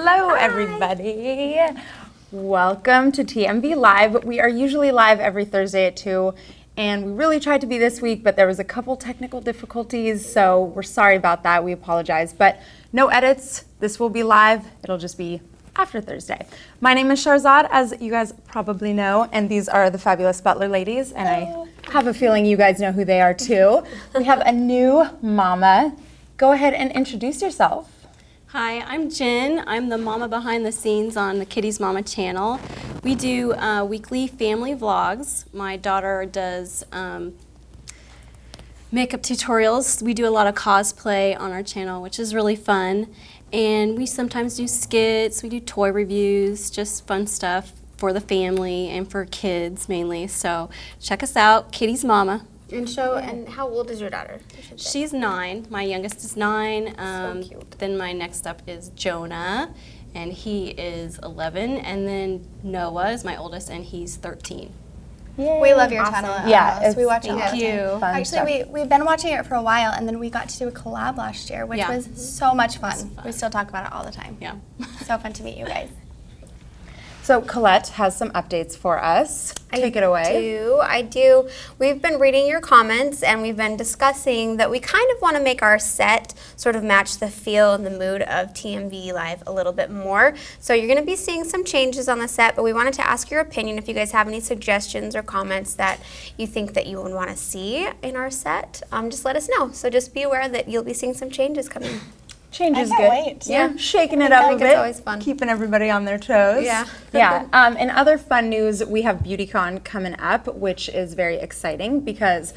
Hello, everybody. Welcome to TMV Live. We are usually live every Thursday at 2, and we really tried to be this week, but there was a couple technical difficulties, so we're sorry about that. We apologize, but no edits. This will be live. It'll just be after Thursday. My name is Sharzad, as you guys probably know, and these are the fabulous Butler ladies, and I have a feeling you guys know who they are too. We have a new mama. Go ahead and introduce yourself. Hi, I'm Jen. I'm the mama behind the scenes on the Kitty's Mama channel. We do weekly family vlogs. My daughter does makeup tutorials. We do a lot of cosplay on our channel, which is really fun. And we sometimes do skits, we do toy reviews, just fun stuff for the family and for kids mainly. So check us out, Kitty's Mama. And how old is your daughter? She's 9. My youngest is 9. So cute. Then my next up is Jonah, and he is 11. And then Noah is my oldest, and he's 13. Yay. We love your channel. Yeah, we watch it all the Thank you. Actually, we've been watching it for a while, and then we got to do a collab last year, which was so much fun. We still talk about it all the time. Yeah. So fun to meet you guys. So Katilette has some updates for us. Take it away. I do. We've been reading your comments and we've been discussing that we kind of want to make our set sort of match the feel and the mood of TMV Live a little bit more. So you're going to be seeing some changes on the set, but we wanted to ask your opinion if you guys have any suggestions or comments that you think that you would want to see in our set. Just let us know. So just be aware that you'll be seeing some changes coming. Change is I good. can't wait. Yeah, shaking it up a bit. It's always fun. Keeping everybody on their toes. Yeah. Yeah. In other fun news, we have BeautyCon coming up, which is very exciting because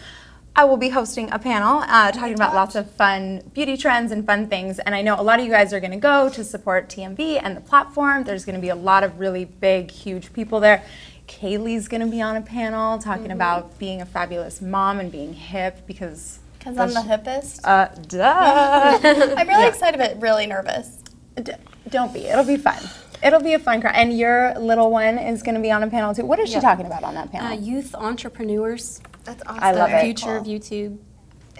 I will be hosting a panel talking about lots of fun beauty trends and fun things. And I know a lot of you guys are going to go to support TMV and the platform. There's going to be a lot of really big, huge people there. Kayli's going to be on a panel talking about being a fabulous mom and being hip because I'm the hippest. Duh. I'm really excited but really nervous. Don't be. It'll be fun. It'll be a fun crowd. And your little one is going to be on a panel too. What is she talking about on that panel? Youth entrepreneurs. That's awesome. I love the it. future of YouTube.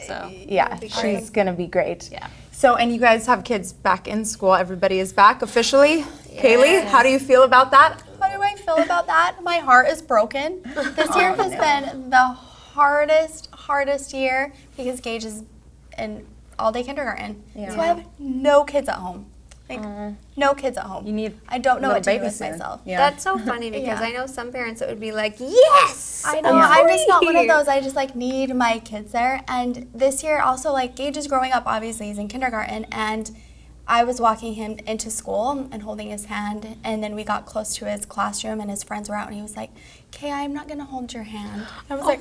So Yeah, she's going to be great. Yeah. So, and you guys have kids back in school. Everybody is back officially. Kayli, how do you feel about that? How do I feel about that? My heart is broken. This year has been the hardest year because Gage is in all-day kindergarten. Yeah. So I have no kids at home. Like, no kids at home. You need I don't know what to do baby with soon. myself. Yeah. That's so funny because Yeah. I know some parents that would be like, yes! I know, I'm just not one of those. I just like need my kids there. And this year also, like, Gage is growing up, obviously he's in kindergarten, and I was walking him into school and holding his hand, and then we got close to his classroom and his friends were out and he was like, "Kay, I'm not gonna hold your hand." I was like,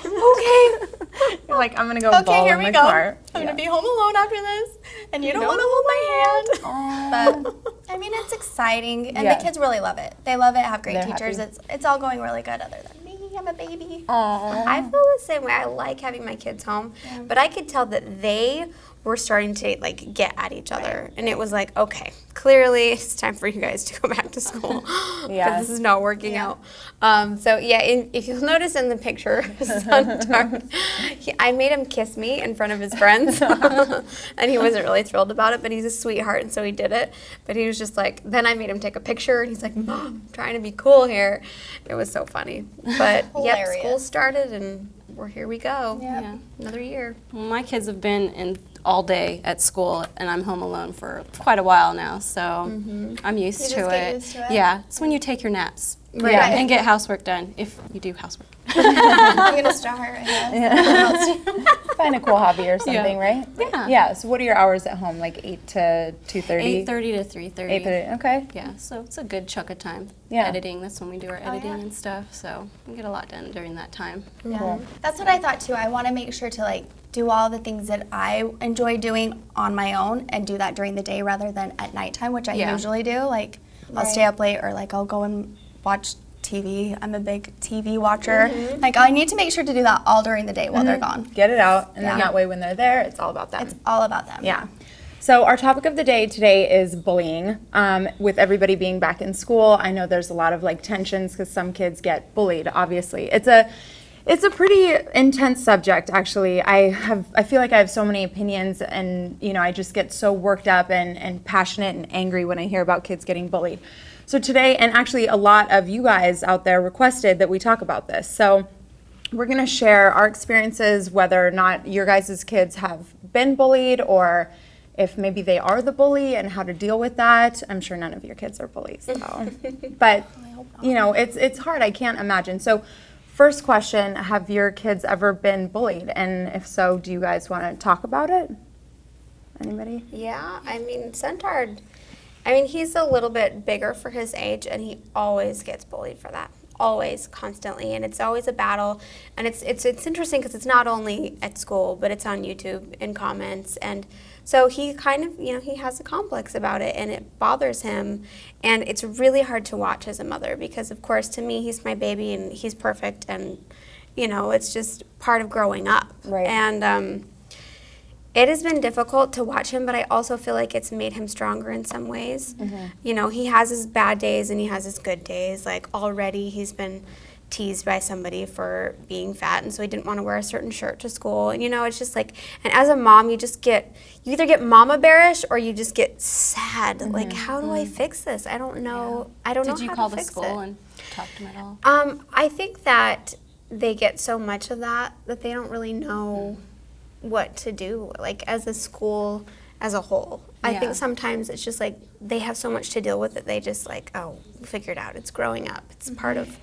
Okay. You're like, I'm going to go okay, ball here in we my go. car. I'm gonna be home alone after this, and you don't want to hold my hand. But I mean, it's exciting, and the kids really love it. They love it. Have great They're teachers. happy. It's all going really good. Other than me, I'm a baby. I feel the same way. I like having my kids home, but I could tell that they were starting to like get at each other, and it was like, okay, clearly it's time for you guys to go back to school because this is not working out. So yeah, if you'll notice in the picture, I made him kiss me in front of his friends, and he wasn't really thrilled about it, but he's a sweetheart, and so he did it. But he was just like, then I made him take a picture, and he's like, "Mom, I'm trying to be cool here." It was so funny. But yep, school started, and here we go. yeah. Another year. Well, my kids have been in all day at school, and I'm home alone for quite a while now, so I'm used to just it. get used to it. Yeah, it's when you take your naps Right. and get housework done, if you do housework. I'm gonna start. Find a cool hobby or something, right? Yeah. Yeah. So what are your hours at home? Like 8 to 2:30? 8:30 to 3:30. 8:30. Okay. Yeah, so it's a good chunk of time. Yeah. Editing, that's when we do our editing and stuff, so we get a lot done during that time. Yeah. That's what I thought too. I want to make sure to like do all the things that I enjoy doing on my own and do that during the day rather than at nighttime, which I usually do. Like I'll stay up late or like I'll go and watch TV. I'm a big TV watcher. Like I need to make sure to do that all during the day while they're gone. Get it out, and then that way when they're there, it's all about them. It's all about them. Yeah. So our topic of the day today is bullying. With everybody being back in school, I know there's a lot of like tensions because some kids get bullied. Obviously, It's a pretty intense subject, actually. I feel like I have so many opinions, and I just get so worked up and passionate and angry when I hear about kids getting bullied. So today, and actually a lot of you guys out there requested that we talk about this. So we're going to share our experiences, whether or not your guys' kids have been bullied, or if maybe they are the bully and how to deal with that. I'm sure none of your kids are bullies, though. But, it's hard. I can't imagine. So first question, have your kids ever been bullied? And if so, do you guys want to talk about it? Anybody? Yeah, Shaytards, he's a little bit bigger for his age, and he always gets bullied for that. Always, constantly, and it's always a battle. And it's interesting because it's not only at school, but it's on YouTube in comments. And so he kind of, he has a complex about it, and it bothers him. And it's really hard to watch as a mother because, of course, to me, he's my baby, and he's perfect. And, it's just part of growing up. Right. And it has been difficult to watch him, but I also feel like it's made him stronger in some ways. Mm-hmm. He has his bad days and he has his good days. Like already he's been teased by somebody for being fat, and so he didn't want to wear a certain shirt to school. And it's just like, and as a mom, you either get mama bearish or you just get sad. Mm-hmm. Like, how do I fix this? I don't know. Yeah. I don't know how to fix it. Did you call the school and talk to them at all? I think that they get so much of that they don't really know what to do, like as a school as a whole. I think sometimes it's just like they have so much to deal with that they just like, oh, figure it out. It's growing up. It's part of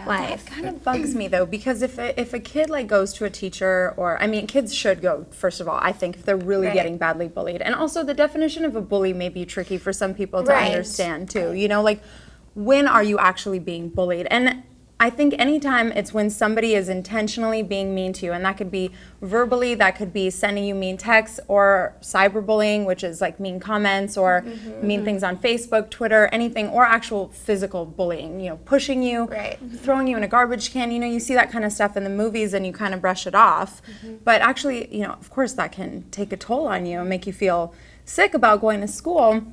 life. That kind of bugs me though, because if a kid like goes to a teacher, or kids should go, first of all, I think, if they're really getting badly bullied. And also the definition of a bully may be tricky for some people to understand too. Like when are you actually being bullied? And I think anytime it's when somebody is intentionally being mean to you, and that could be verbally, that could be sending you mean texts, or cyberbullying, which is like mean comments or mean things on Facebook, Twitter, anything, or actual physical bullying, pushing you, throwing you in a garbage can. You see that kind of stuff in the movies and you kind of brush it off. But actually, of course that can take a toll on you and make you feel sick about going to school.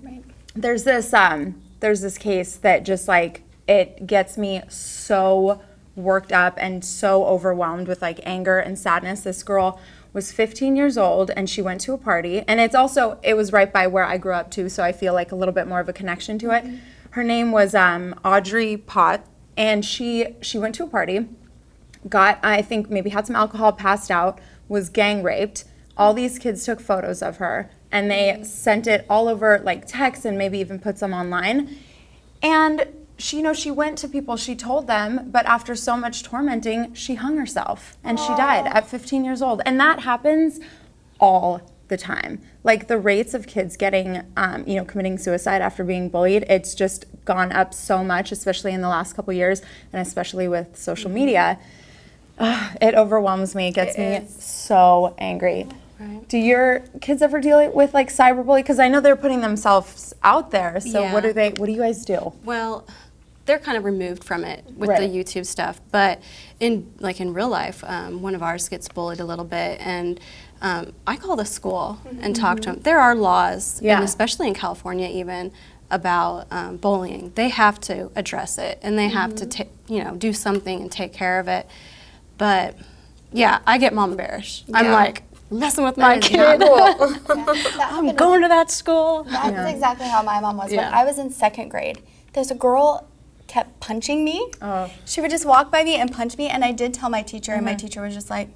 There's this case that just like, it gets me so worked up and so overwhelmed with like anger and sadness. This girl was 15 years old and she went to a party, and it was right by where I grew up too, so I feel like a little bit more of a connection to it. Her name was Audrey Pott, and she went to a party, I think maybe had some alcohol, passed out, was gang raped. All these kids took photos of her and they sent it all over like text and maybe even put some online. And she went to people, she told them, but after so much tormenting, she hung herself and she died at 15 years old. And that happens all the time. Like the rates of kids getting, committing suicide after being bullied, it's just gone up so much, especially in the last couple years, and especially with social media. It overwhelms me, it gets me so angry. Right. Do your kids ever deal with like cyberbullying? Because I know they're putting themselves out there. So what do you guys do? Well, they're kind of removed from it with the YouTube stuff. But in real life, one of ours gets bullied a little bit, and I call the school and talk to them. There are laws, and especially in California even, about bullying. They have to address it, and they have to do something and take care of it. But yeah, I get mama bearish. I'm like, messing with my kid. Cool. I'm going to that school. That's exactly how my mom was. When I was in 2nd grade, there's a girl kept punching me. She would just walk by me and punch me, and I did tell my teacher, and my teacher was just like,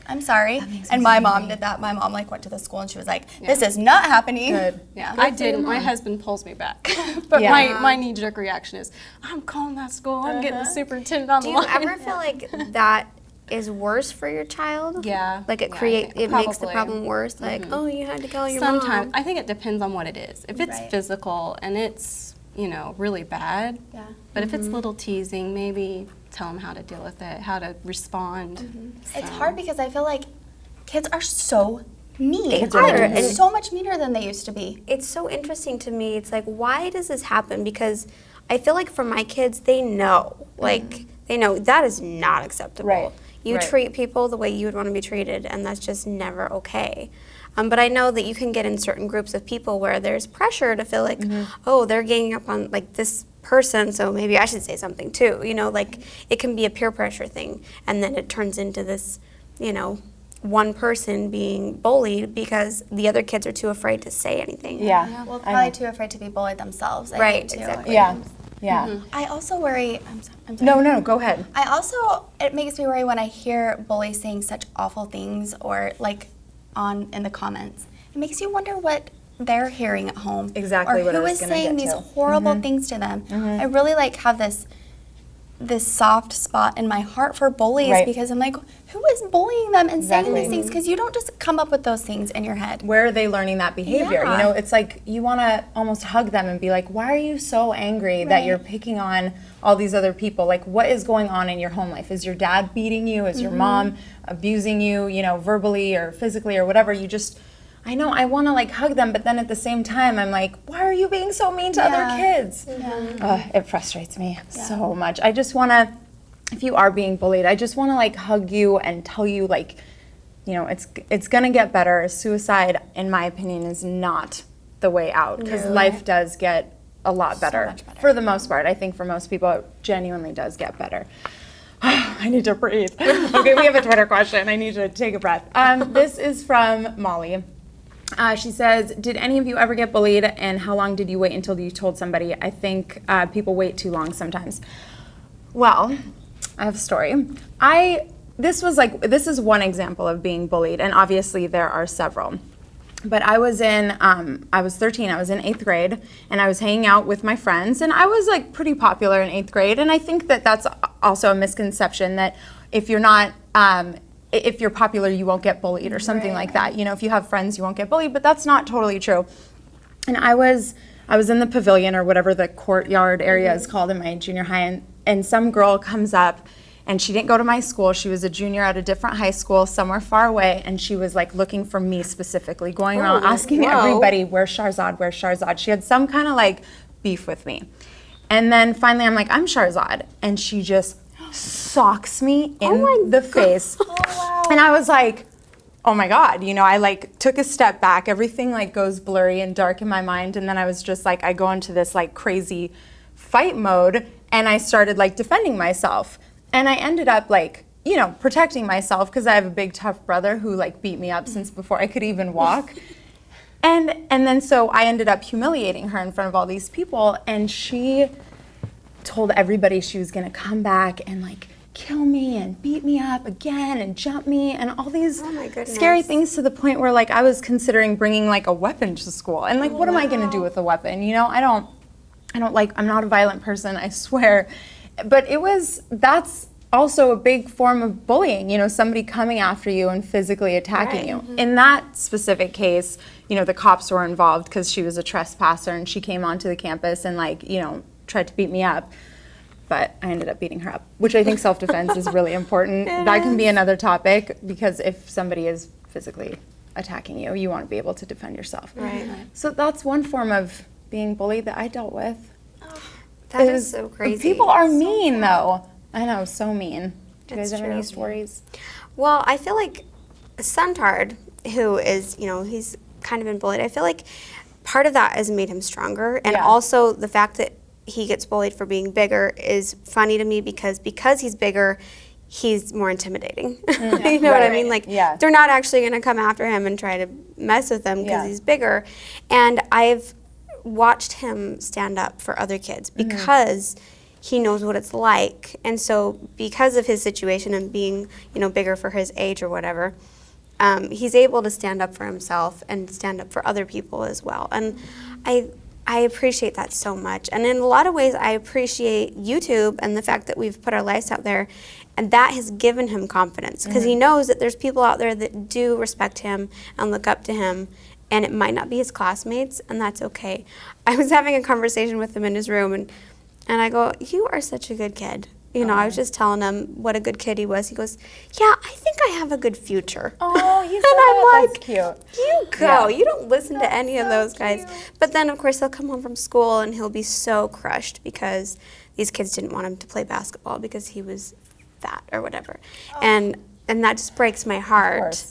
I'm sorry. And my mom did that. My mom went to the school and she was like, this is not happening. Good. Yeah, I didn't. My husband pulls me back. But my knee-jerk reaction is, I'm calling that school. I'm getting the superintendent on the line. Do you ever feel like that is worse for your child? Yeah. Like it makes the problem worse? Like, oh, you had to call your mom? Sometimes. I think it depends on what it is. If it's physical and it's, really bad. Yeah. But if it's little teasing, maybe tell them how to deal with it, how to respond. So. It's hard because I feel like kids are so mean. They are. And so much meaner than they used to be. It's so interesting to me. It's like, why does this happen? Because I feel like for my kids, they know. Like, they know that is not acceptable. Right. You treat people the way you would want to be treated, and that's just never okay. But I know that you can get in certain groups of people where there's pressure to feel like, oh, they're ganging up on, like, this person, so maybe I should say something too. You know, like it can be a peer pressure thing, and then it turns into this, you know, one person being bullied because the other kids are too afraid to say anything. Yeah. Well, probably too afraid to be bullied themselves. I Right, think, too. exactly. Yeah. Yeah. I also worry. I'm sorry. No, go ahead. I also, it makes me worry when I hear bullies saying such awful things or like in the comments. It makes you wonder what they're hearing at home. Exactly or what I who was is gonna saying get these to. horrible things to them. I really like have this soft spot in my heart for bullies Right. because I'm like, who is bullying them and saying Exactly. these things? Because you don't just come up with those things in your head. Where are they learning that behavior? Yeah. You know, it's like you want to almost hug them and be like, why are you so angry that you're picking on all these other people? Like, what is going on in your home life? Is your dad beating you? Is your mom abusing you, you know, verbally or physically or whatever? I know I want to like hug them, but then at the same time, I'm like, why are you being so mean to other kids? It frustrates me so much. I just want to, if you are being bullied, I just want to like hug you and tell you like, you know, it's going to get better. Suicide, in my opinion, is not the way out because life does get a lot better. much better. For the most part. I think for most people, it genuinely does get better. I need to breathe. Okay, we have a Twitter question. I need to take a breath. This is from Molly. She says, did any of you ever get bullied, and how long did you wait until you told somebody? I think people wait too long sometimes. Well, I have a story. This is one example of being bullied, and obviously there are several. But I was 13, I was in 8th grade, and I was hanging out with my friends, and I was like pretty popular in 8th grade, and I think that that's also a misconception that if you're not, if you're popular, you won't get bullied or something like that. You know, if you have friends, you won't get bullied, but that's not totally true. And I was in the pavilion or whatever the courtyard area is called in my junior high, and some girl comes up, and she didn't go to my school. She was a junior at a different high school somewhere far away, and she was like looking for me specifically, going around asking everybody, where's Sharzad, where's Sharzad? She had some kind of like beef with me. And then finally I'm like, I'm Sharzad. And she just socks me in the face. And I was like, oh my God, you know, I like took a step back. Everything like goes blurry and dark in my mind. And then I was just like, I go into this like crazy fight mode, and I started like defending myself. And I ended up like, you know, protecting myself because I have a big tough brother who like beat me up since before I could even walk. And then so I ended up humiliating her in front of all these people, and she told everybody she was gonna come back and like kill me and beat me up again and jump me and all these scary things, to the point where like I was considering bringing like a weapon to school. And like, what am I gonna do with a weapon? You know, I don't like, I'm not a violent person, I swear. But that's also a big form of bullying, you know, somebody coming after you and physically attacking you. In that specific case, you know, the cops were involved because she was a trespasser and she came onto the campus and like, you know, tried to beat me up. But I ended up beating her up, which I think self-defense is really important. That can be another topic, because if somebody is physically attacking you, you want to be able to defend yourself. Right. So that's one form of being bullied that I dealt with. That is so crazy. People are mean, though. I know, so mean. Do you guys have any stories? Well, I feel like Shaytards, who is, you know, he's kind of been bullied, I feel like part of that has made him stronger. And also the fact that he gets bullied for being bigger is funny to me, because he's bigger, he's more intimidating. You know what I mean? Like, they're not actually going to come after him and try to mess with him because he's bigger. And I've watched him stand up for other kids because he knows what it's like. And so because of his situation and being, you know, bigger for his age or whatever, he's able to stand up for himself and stand up for other people as well. And I appreciate that so much. And in a lot of ways, I appreciate YouTube and the fact that we've put our lives out there, and that has given him confidence, because he knows that there's people out there that do respect him and look up to him, and it might not be his classmates, and that's okay. I was having a conversation with him in his room, and I go, you are such a good kid. You know, I was just telling him what a good kid he was. He goes, yeah, I think I have a good future. Oh, he's That's cute. You go. You don't listen to any of those guys. But then, of course, he'll come home from school and he'll be so crushed because these kids didn't want him to play basketball because he was fat or whatever. And that just breaks my heart.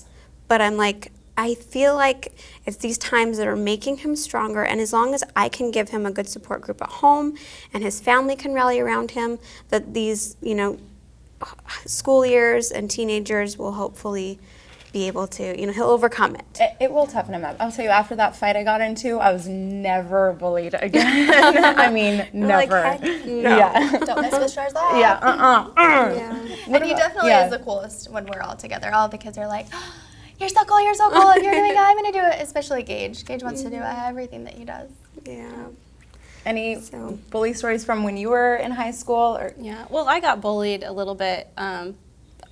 But I'm like, I feel like it's these times that are making him stronger, and as long as I can give him a good support group at home and his family can rally around him, that these, you know, school years and teenagers will hopefully be able to, you know, he'll overcome it. It will toughen him up. I'll tell you, after that fight I got into, I was never bullied again. I mean, Like, never. heck no. Yeah. Don't mess with stars off. Yeah, Yeah. And he definitely yeah. is the coolest when we're all together. All the kids are like, oh, you're so cool, you're so cool. If you're doing it, I'm going to do it. Especially Gage. Gage wants to do everything that he does. Yeah. Any So- bully stories from when you were in high school? Or Yeah, well, I got bullied a little bit.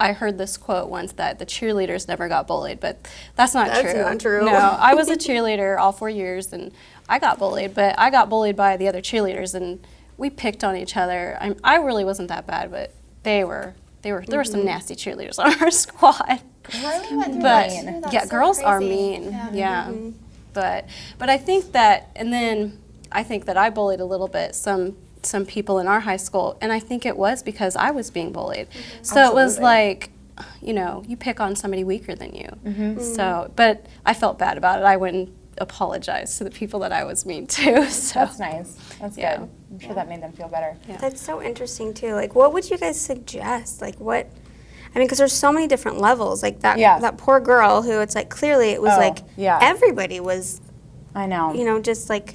I heard this quote once that the cheerleaders never got bullied, but that's not That's true. not true. No, I was a cheerleader all 4 years, and I got bullied, but I got bullied by the other cheerleaders, and we picked on each other. I really wasn't that bad, but there were some nasty cheerleaders on our squad. Really went through But that too. That's yeah, so girls are crazy. mean. Yeah. Yeah, but I think that, and then I think that I bullied a little bit some people in our high school, and I think it was because I was being bullied. So it was Absolutely. like, you know, you pick on somebody weaker than you. So, but I felt bad about it. I went and apologized to the people that I was mean to. So that's nice. That's Yeah. good. I'm sure that made them feel better. Yeah. That's so interesting too. Like, what would you guys suggest? Like, what? I mean, because there's so many different levels. Like that Yeah. that poor girl who it's like clearly it was Oh, like yeah. everybody was, I know. you know, just like,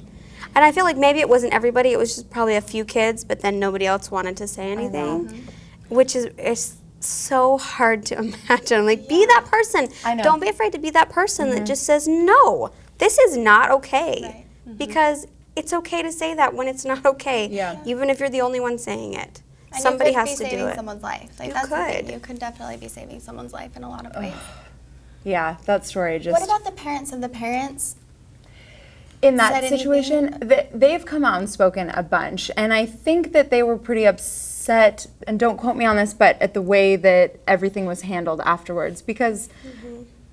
and I feel like maybe it wasn't everybody. It was just probably a few kids, but then nobody else wanted to say anything, which is so hard to imagine. Like, be that person. I know. Don't be afraid to be that person that just says no. This is not okay. Right. Because it's okay to say that when it's not okay. Yeah. Even if you're the only one saying it. And Somebody you could has be to do saving it. someone's life. Like You that's the thing. could. You could definitely be saving someone's life in a lot of ways. Yeah, that story just. What about the parents of the parents? in that said anything? situation? They've come out and spoken a bunch, and I think that they were pretty upset. And don't quote me on this, but at the way that everything was handled afterwards, because.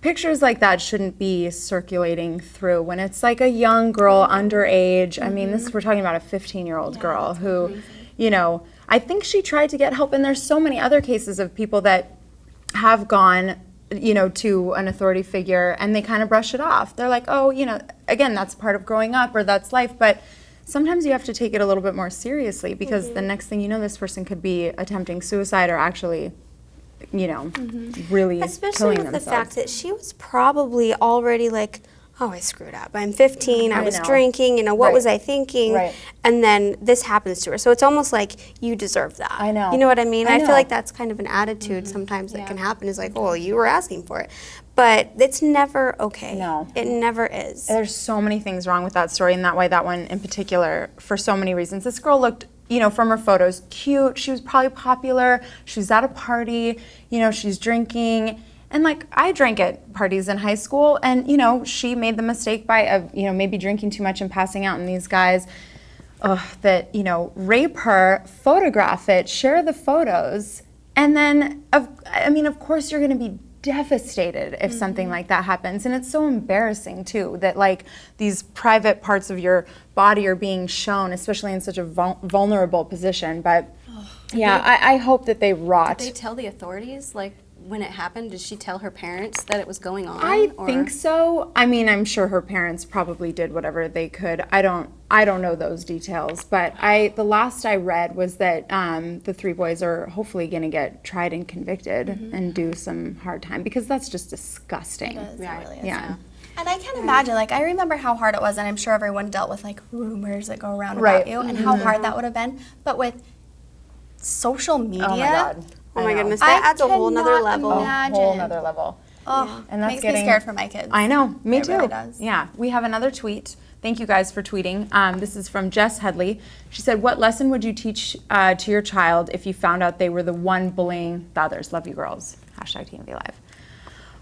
Pictures like that shouldn't be circulating through when it's like a young girl underage. I mean, we're talking about a 15-year-old girl who, you know, I think she tried to get help, and there's so many other cases of people that have gone, you know, to an authority figure and they kind of brush it off. They're like, oh, you know, again, that's part of growing up or that's life, but sometimes you have to take it a little bit more seriously because the next thing you know, this person could be attempting suicide or actually, you know, really Especially killing with themselves. the fact that she was probably already like, oh, I screwed up. I'm 15. I was know. drinking. You know, what Right. was I thinking? Right. And then this happens to her. So it's almost like you deserve that. I know. You know what I mean? I I know. feel like that's kind of an attitude sometimes that can happen. Is like, oh, well, you were asking for it, but it's never okay. No. It never is. There's so many things wrong with that story, and that why that one in particular, for so many reasons. This girl looked, you know, from her photos, cute. She was probably popular. She was at a party. You know, she's drinking. And like, I drank at parties in high school, and you know, she made the mistake by, you know, maybe drinking too much and passing out, and these guys that, you know, rape her, photograph it, share the photos, and then, I mean, of course you're going to be devastated if something like that happens. And it's so embarrassing too that like these private parts of your body are being shown, especially in such a vulnerable position. But yeah, I hope that they rot. Did they tell the authorities, like, when it happened? Did she tell her parents that it was going on? I or? think so. I mean, I'm sure her parents probably did whatever they could. I don't know those details, but the last I read was that the three boys are hopefully going to get tried and convicted and do some hard time, because that's just disgusting. It is, it really is. Yeah. And I can't imagine, like, I remember how hard it was, and I'm sure everyone dealt with, like, rumors that go around Right. about you, and how hard that would have been. But with social media, Oh my God. Oh my I know. goodness, that I adds a whole nother cannot level. A imagine. whole nother level. oh, And that's makes getting me scared for my kids. I know, me It too. really does. Yeah, we have another tweet. Thank you guys for tweeting. This is from Jess Headley. She said, "What lesson would you teach to your child if you found out they were the one bullying the others? Love you, girls." #TMV Live.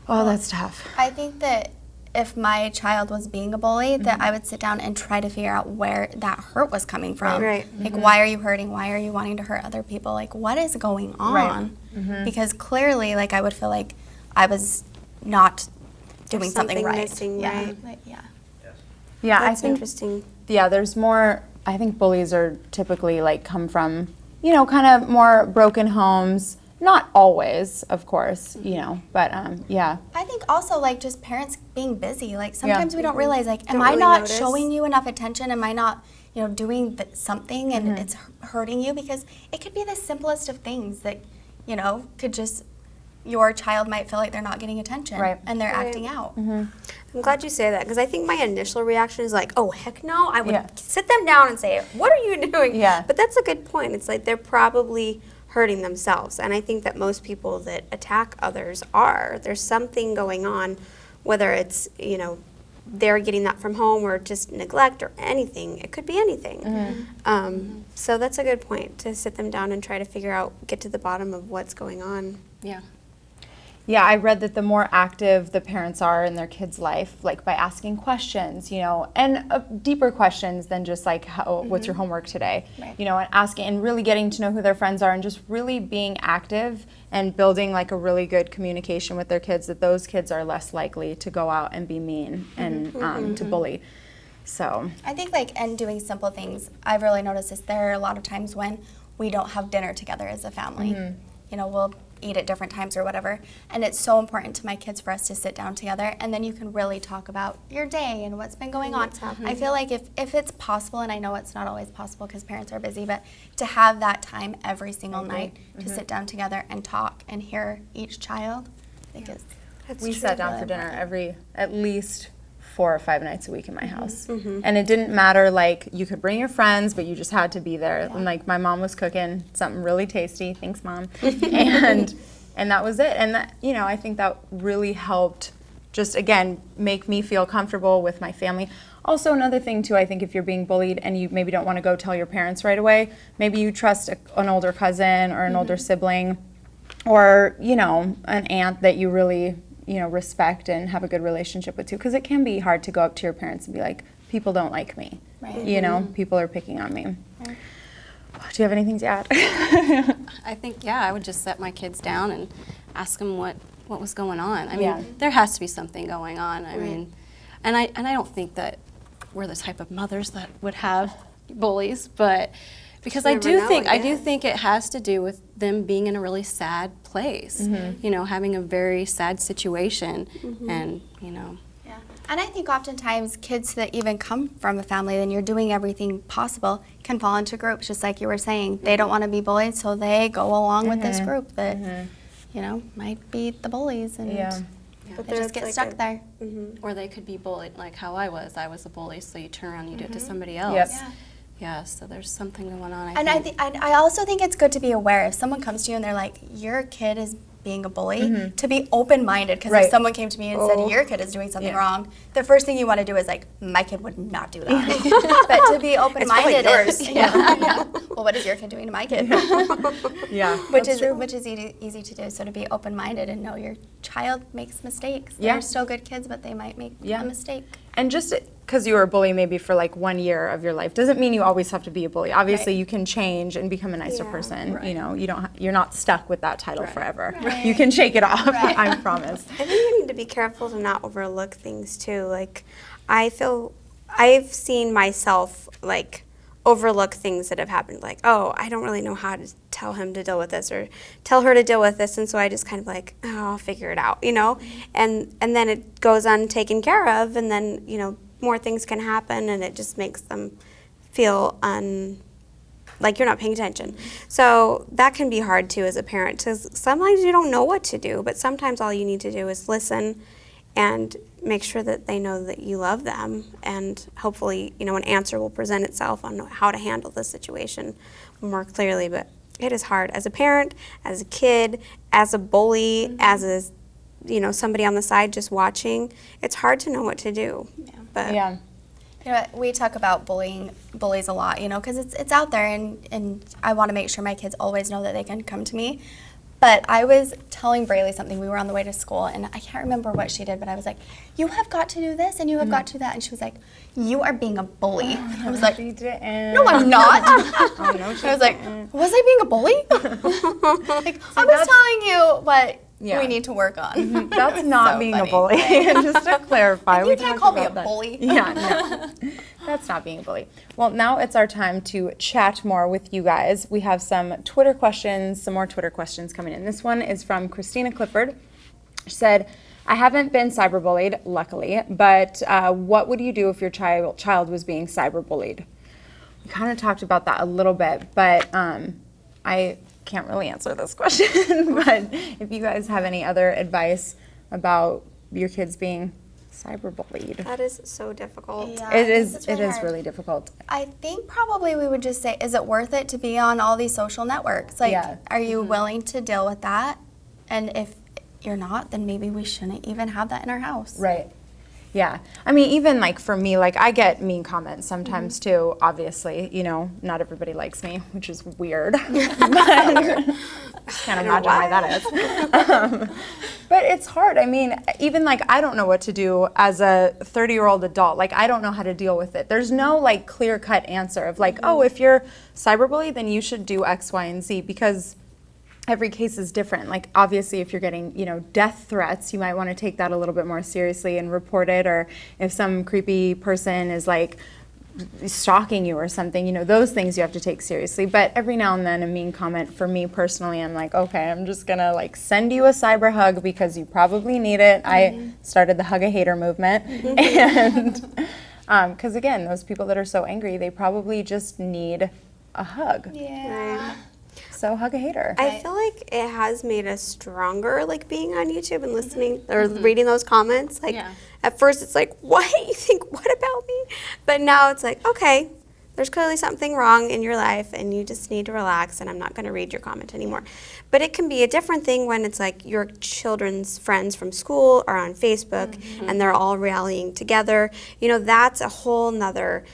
Oh, that's tough. I think that if my child was being a bully, that I would sit down and try to figure out where that hurt was coming from. Right. Like, why are you hurting? Why are you wanting to hurt other people? Like, what is going on? Because clearly, like, I would feel like I was not doing There's something right. missing, yeah. right? Like, yeah. Yeah, That's I think. interesting. Yeah, there's more. I think bullies are typically like come from, you know, kind of more broken homes, Not always, of course, you know, but yeah. I think also like just parents being busy. Like sometimes we don't realize like, am Don't I really not notice. showing you enough attention? Am I not, you know, doing something and it's hurting you? Because it could be the simplest of things that, you know, could just, your child might feel like they're not getting attention and they're acting out. I'm glad you say that because I think my initial reaction is like, oh, heck no. I would sit them down and say, what are you doing? Yeah. But that's a good point. It's like they're probably hurting themselves. And I think that most people that attack others there's something going on, whether it's, you know, they're getting that from home or just neglect or anything. It could be anything. So that's a good point, to sit them down and try to figure out, get to the bottom of what's going on. Yeah. Yeah, I read that the more active the parents are in their kids' life, like by asking questions, you know, and deeper questions than just like, what's your homework today? Right. You know, and asking and really getting to know who their friends are and just really being active and building like a really good communication with their kids, that those kids are less likely to go out and be mean and to bully. So I think like, and doing simple things, I've really noticed this. There are a lot of times when we don't have dinner together as a family. You know, we'll eat at different times or whatever, and it's so important to my kids for us to sit down together, and then you can really talk about your day and what's been going on. I feel like if it's possible, and I know it's not always possible because parents are busy, but to have that time every single night to sit down together and talk and hear each child, I think we sat down for dinner at least 4 or 5 nights a week in my house. And it didn't matter, like, you could bring your friends, but you just had to be there. And like, my mom was cooking something really tasty, thanks Mom, and that was it. And that, you know, I think that really helped just, again, make me feel comfortable with my family. Also, another thing too, I think if you're being bullied and you maybe don't want to go tell your parents right away, maybe you trust an older cousin or an older sibling, or, you know, an aunt that you really, you know, respect and have a good relationship with too, because it can be hard to go up to your parents and be like, people don't like me, you know, people are picking on me. Do you have anything to add? I think, yeah, I would just set my kids down and ask them what was going on. I mean, there has to be something going on. I mean, and I don't think that we're the type of mothers that would have bullies, but because I do think it has to do with them being in a really sad place, you know, having a very sad situation, and, you know. Yeah, and I think oftentimes kids that even come from a family, then you're doing everything possible, can fall into groups, just like you were saying. They don't want to be bullied, so they go along with this group that, you know, might be the bullies, and they just get stuck there. Or they could be bullied, like how I was a bully, so you turn around and you do it to somebody else. Yeah, so there's something going on, I think. I also think it's good to be aware if someone comes to you and they're like, your kid is being a bully, to be open-minded, because if someone came to me and said, your kid is doing something wrong, the first thing you want to do is like, my kid would not do that. But to be open-minded is, well, what is your kid doing to my kid? Which is easy to do, so to be open-minded and know your child makes mistakes. They're still good kids, but they might make a mistake. And just because you were a bully maybe for like 1 year of your life doesn't mean you always have to be a bully. Obviously, you can change and become a nicer person. You know, you're not stuck with that title forever. You can shake it off. I promise. I think you need to be careful to not overlook things too. Like, I've seen myself like overlook things that have happened. Like, oh, I don't really know how to tell him to deal with this or tell her to deal with this, and so I just kind of like, oh, I'll figure it out, you know. And then it goes untaken care of, and then, you know, more things can happen, and it just makes them feel like you're not paying attention. So that can be hard too as a parent, because sometimes you don't know what to do, but sometimes all you need to do is listen and make sure that they know that you love them, and hopefully, you know, an answer will present itself on how to handle the situation more clearly. But it is hard as a parent, as a kid, as a bully, as a, you know, somebody on the side just watching. It's hard to know what to do. But you know, we talk about bullies a lot, you know, because it's out there, and I want to make sure my kids always know that they can come to me. But I was telling Reilly something. We were on the way to school, and I can't remember what she did, but I was like, you have got to do this, and you have got to do that. And she was like, you are being a bully. I was like, no, I'm not. I was like, was I being a bully? Like, I was telling you what Yeah. we need to work on. That's not So being funny. a bully. Just to clarify, You can't call me a bully. Yeah, no, that's not being a bully. Well, now it's our time to chat more with you guys. We have some Twitter questions, some more Twitter questions coming in. This one is from Christina Clifford. She said, I haven't been cyberbullied, luckily, but what would you do if your child was being cyberbullied? We kind of talked about that a little bit, but I can't really answer this question. But if you guys have any other advice about your kids being cyberbullied. That is so difficult. Yeah, It is it's really hard. really difficult. I think probably we would just say, is it worth it to be on all these social networks? Like, Yeah. are you willing to deal with that? And if you're not, then maybe we shouldn't even have that in our house. Right. Yeah. I mean, even like for me, like I get mean comments sometimes too, obviously, you know, not everybody likes me, which is weird. But can't imagine why that is. But it's hard. I mean, even like I don't know what to do as a 30-year-old adult. Like I don't know how to deal with it. There's no like clear-cut answer of like, oh, if you're cyberbullied, then you should do X, Y, and Z, because every case is different. Like obviously if you're getting, you know, death threats, you might want to take that a little bit more seriously and report it. Or if some creepy person is like stalking you or something, you know, those things you have to take seriously. But every now and then a mean comment, for me personally, I'm like, okay, I'm just gonna like send you a cyber hug because you probably need it. I started the hug a hater movement. And because again, those people that are so angry, they probably just need a hug. Yeah. Right. So hug a hater. I feel like it has made us stronger, like being on YouTube and listening or reading those comments. Like at first it's like, what? You think, what about me? But now it's like, okay, there's clearly something wrong in your life and you just need to relax and I'm not going to read your comment anymore. But it can be a different thing when it's like your children's friends from school are on Facebook and they're all rallying together. You know, that's a whole nother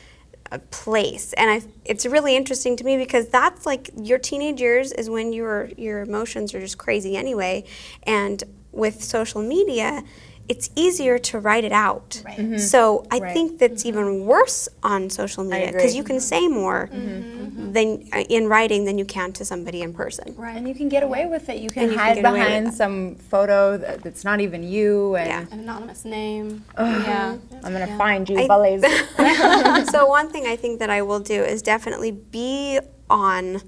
place, and it's really interesting to me because that's like your teenage years is when your emotions are just crazy anyway, and with social media it's easier to write it out. Right. So I think that's even worse on social media because agree. you can say more than in writing than you can to somebody in person. Right. And you can get away with it. You can And you can hide get away with behind that. some photo that's not even you. And Yeah. An anonymous name. Yeah. I'm going to find you, bullies. So one thing I think that I will do is definitely be on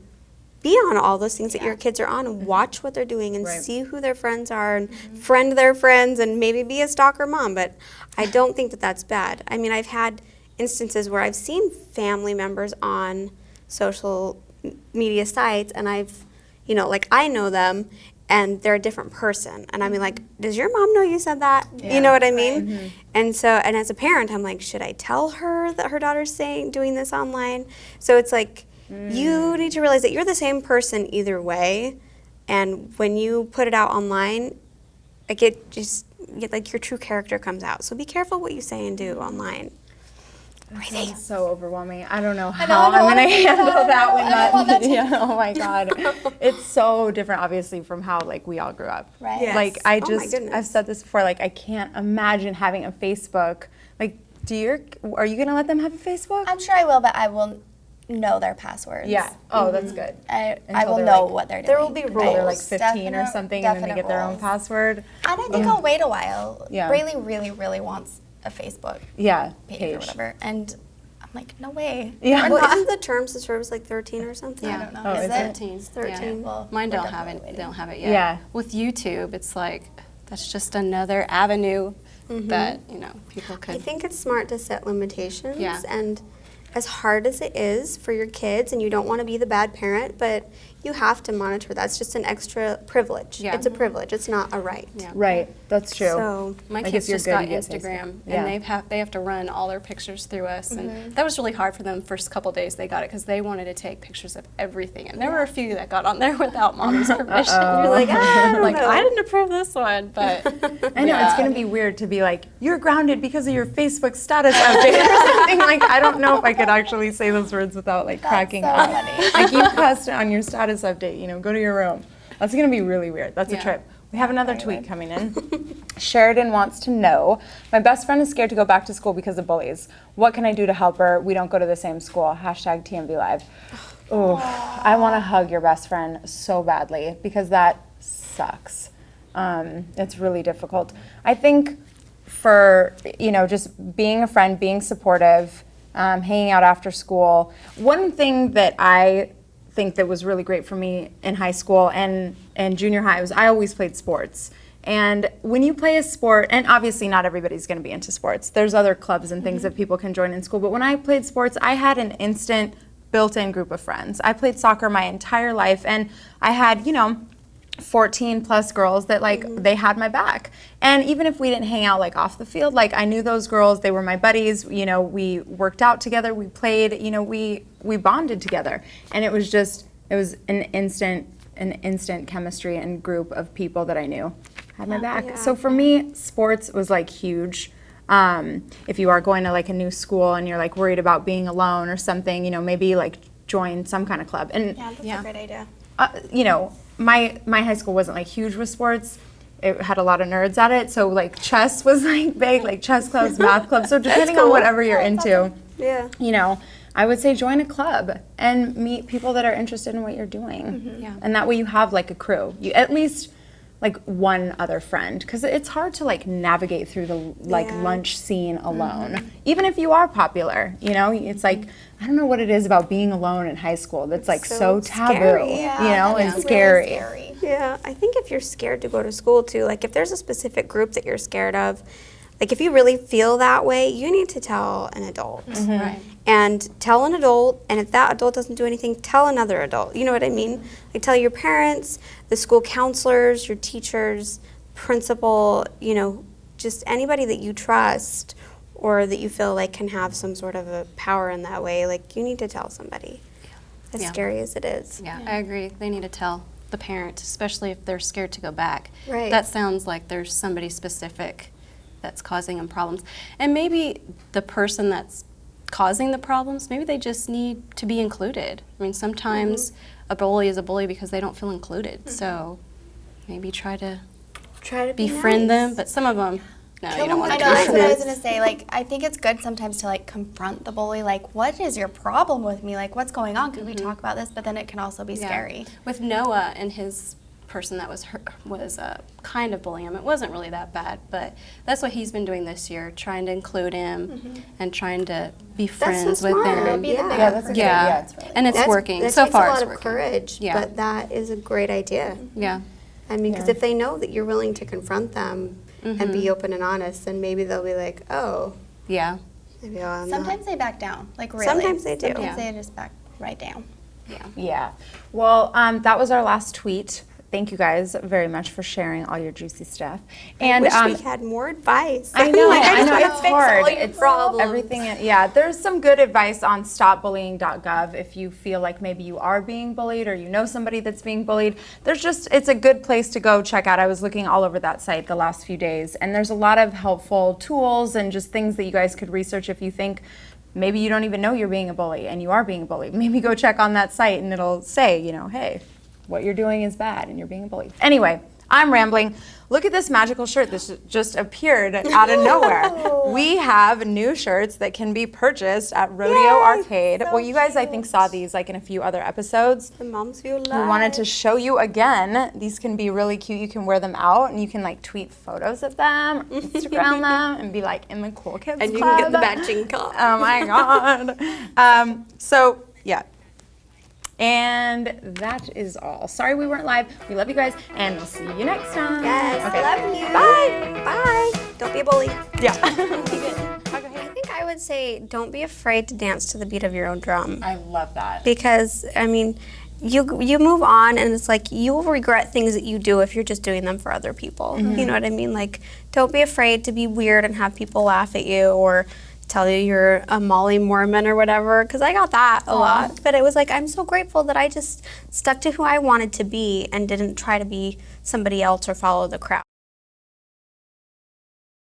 all those things that your kids are on and watch what they're doing and Right. see who their friends are and friend their friends and maybe be a stalker mom. But I don't think that that's bad. I mean, I've had instances where I've seen family members on social media sites and I've, you know, like I know them and they're a different person. And I mean, like, does your mom know you said that? You know what I mean? And so, and as a parent, I'm like, should I tell her that her daughter's doing this online? So it's like, you need to realize that you're the same person either way. And when you put it out online, like like your true character comes out. So be careful what you say and do online. It's so overwhelming. I don't know how I'm going to handle that when oh my God. It's so different, obviously, from how like we all grew up. Right. Yes. Like Oh my goodness. I've said this before, like I can't imagine having a Facebook. Like, are you going to let them have a Facebook? I'm sure I will, but I will know their passwords. Yeah. Oh, that's good. I Until will they're know like- what they're doing. There will be Until they're like rules. 15 or something, and then they get their own rules. password. And I think I'll wait a while. Yeah. Reilly really, really wants a Facebook Yeah. page or whatever. And I'm like, no way. Yeah. Well, isn't the terms of service like 13 or something? I don't know. Oh, is it? 13. It's 13. Yeah. Well, Mine we're don't have definitely it. waiting. They don't have it yet. Yeah. With YouTube, it's like that's just another avenue that people could. I think it's smart to set limitations. Yeah. And as hard as it is for your kids, and you don't want to be the bad parent, but you have to monitor. That's just an extra privilege. Yeah. It's a privilege. It's not a right. Yeah. Right. That's true. So My Like, kids if you're just good, got you get Instagram, Facebook. Yeah. and they have to run all their pictures through us, and that was really hard for them. First couple days they got it because they wanted to take pictures of everything, and there were a few that got on there without mom's permission. you're like, I don't like know. I didn't approve this one, but I know it's going to be weird to be like, you're grounded because of your Facebook status update or something. Like, I don't know if I could actually say those words without like cracking so up. funny. Like, you cussed on your status update, go to your room. That's going to be really weird. That's a Yeah. trip. We have another tweet coming in. Sheridan wants to know, my best friend is scared to go back to school because of bullies. What can I do to help her? We don't go to the same school. Hashtag TMB Live. Ooh, I want to hug your best friend so badly because that sucks. It's really difficult. I think for, just being a friend, being supportive, hanging out after school. One thing that I think that was really great for me in high school and junior high was I always played sports. And when you play a sport, and obviously not everybody's going to be into sports. There's other clubs and things that people can join in school. But when I played sports, I had an instant built-in group of friends. I played soccer my entire life, and I had, 14 plus girls that they had my back. And even if we didn't hang out off the field, I knew those girls, they were my buddies, we worked out together, we played, we bonded together. And it was an instant chemistry and group of people that I knew had my back. Yeah. So for me, sports was huge. If you are going to a new school and you're worried about being alone or something, maybe join some kind of club. And Yeah, that's a great idea. my high school wasn't huge with sports. It had a lot of nerds at it, so chess was big, chess clubs, math clubs. So depending on whatever you're into, I would say join a club and meet people that are interested in what you're doing. Yeah. And that way you have a crew. You at least one other friend, because it's hard to navigate through the lunch scene alone. Even if you are popular, it's I don't know what it is about being alone in high school that's so taboo, scary. and scary. Really scary. Yeah, I think if you're scared to go to school too, if there's a specific group that you're scared of, if you really feel that way, you need to tell an adult. Right. And tell an adult, and if that adult doesn't do anything, tell another adult. You know what I mean? Tell your parents, the school counselors, your teachers, principal, just anybody that you trust or that you feel can have some sort of a power in that way. You need to tell somebody, as scary as it is. Yeah, I agree. They need to tell the parent, especially if they're scared to go back. Right. That sounds like there's somebody specific that's causing them problems. And maybe the person that's causing the problems, maybe they just need to be included. I mean, sometimes a bully is a bully because they don't feel included. So maybe try to befriend nice. them, but some of them, no, you don't want I to know, do that's that. what I was going to say. I think it's good sometimes to, confront the bully. What is your problem with me? What's going on? Could we talk about this? But then it can also be scary. With Noah and his person that was kind of bullying him, it wasn't really that bad, but that's what he's been doing this year, trying to include him and trying to be friends with him. Yeah, that's a good idea. It's really And it's working. That So takes far, a lot it's of working. courage, Yeah. but that is a great idea. Yeah. I mean, because if they know that you're willing to confront them and be open and honest, then maybe they'll be like, oh, Yeah. maybe I'm Sometimes they back down. Really. Sometimes they do. Sometimes they just back right down. Yeah. Well, that was our last tweet. Thank you guys very much for sharing all your juicy stuff. And wish we had more advice. I know, I just wanna it's fix hard. all your It's problems. everything. Yeah, there's some good advice on stopbullying.gov if you feel like maybe you are being bullied or you know somebody that's being bullied. It's a good place to go check out. I was looking all over that site the last few days, and there's a lot of helpful tools and just things that you guys could research if you think maybe you don't even know you're being a bully and you are being a bully. Maybe go check on that site and it'll say, hey, what you're doing is bad and you're being a bully. Anyway, I'm rambling. Look at this magical shirt. This just appeared out of nowhere. We have new shirts that can be purchased at Rodeo Arcade. so Well, you guys, I think, saw these in a few other episodes. The Moms View We wanted to show you again. These can be really cute. You can wear them out and you can tweet photos of them, or Instagram them, and be in the cool kids And you club. can get the matching cup. Oh my God. So, yeah. And that is all. Sorry we weren't live. We love you guys, and we'll see you next time. Yes, Okay. love you. Bye. Bye. Don't be a bully. Yeah. I think I would say don't be afraid to dance to the beat of your own drum. I love that. Because, I mean, you move on and it's you will regret things that you do if you're just doing them for other people. You know what I mean? Don't be afraid to be weird and have people laugh at you or tell you you're a Molly Mormon or whatever, because I got that a lot. But it was I'm so grateful that I just stuck to who I wanted to be and didn't try to be somebody else or follow the crowd.